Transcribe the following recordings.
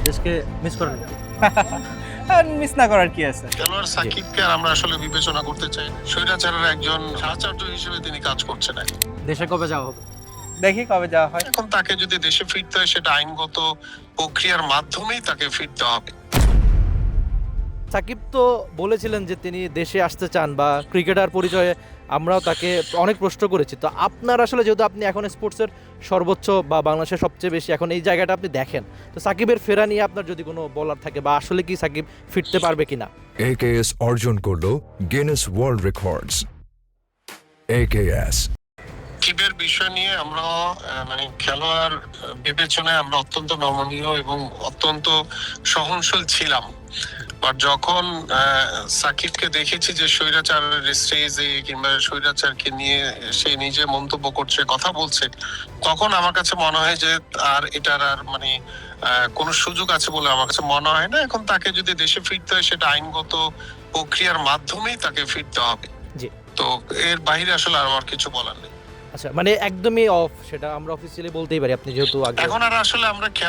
দেশকে মিস করেন? মিস না করার কি আছে? খেলোয়াড় সাকিবকে আর আমরা আসলে বিবেচনা করতে চাই না। স্বৈরাচারের একজন সাহচর্য হিসেবে তিনি কাজ করছেন না। দেশে কবে যাওয়া হবে? দেখি কবে যাওয়া হয়। এখন তাকে যদি দেশে ফিরতে হয় সেটা আইনগত প্রক্রিয়ার মাধ্যমেই তাকে ফিরতে হবে। সাকিব তো বলেছিলেন যে তিনি দেশে আসতে চান বা ক্রিকেটার পরিচয়ে আমরাও তাকে অনেক প্রশ্ন করেছি। তো আপনার আসলে যেহেতু আপনি এখন স্পোর্টসের সর্বোচ্চ বা বাংলাদেশের সবচেয়ে বেশি এখন এই জায়গাটা আপনি দেখেন, তো সাকিবের ফেরা নিয়ে আপনার যদি কোনো বলার থাকে বা আসলে কি সাকিব ফিরতে পারবে কিনা? AKS অর্জন করলো গিনেস ওয়ার্ল্ড রেকর্ডস। AKS সাকিবের বিষয় নিয়ে আমরা মানে খেলোয়াড় বিবেচনায় আমরা অত্যন্ত নমনীয় এবং অত্যন্ত সহনশীল ছিলাম। বাট যখন সাকিবকে দেখেছি যে স্বৈরাচারের স্টেজে কিংবা স্বৈরাচারকে নিয়ে সে নিজে মন্তব্য করছে, কথা বলছে, তখন আমার কাছে মনে হয় যে আর এটার আর মানে কোনো সুযোগ আছে বলে আমার কাছে মনে হয় না। এখন তাকে যদি দেশে ফিরতে হয় সেটা আইনগত প্রক্রিয়ার মাধ্যমেই তাকে ফিরতে হবে। জি। তো এর বাইরে আসলে আর আমার কিছু বলার নেই। আচ্ছা, মানে একদমই অফ, সেটা আমরা অফিসিয়ালি বলতেই পারি, আপনি যেহেতু আগে এখন আর আসলে আমরা Okay,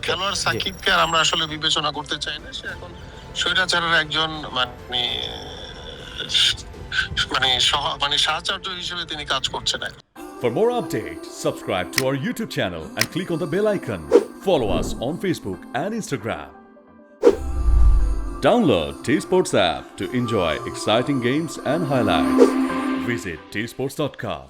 খেলোয়াড় জি। সাকিবকে আর আমরা আসলে বিবেচনা করতে চাই না। সে এখন স্বৈরাচারের একজন মানে সাহচর্য হিসেবে তিনি কাজ করছেন। For more updates, subscribe to our YouTube channel and click on the bell icon. Follow us on Facebook and Instagram. Download T Sports app to enjoy exciting games and highlights. Visit tsports.com.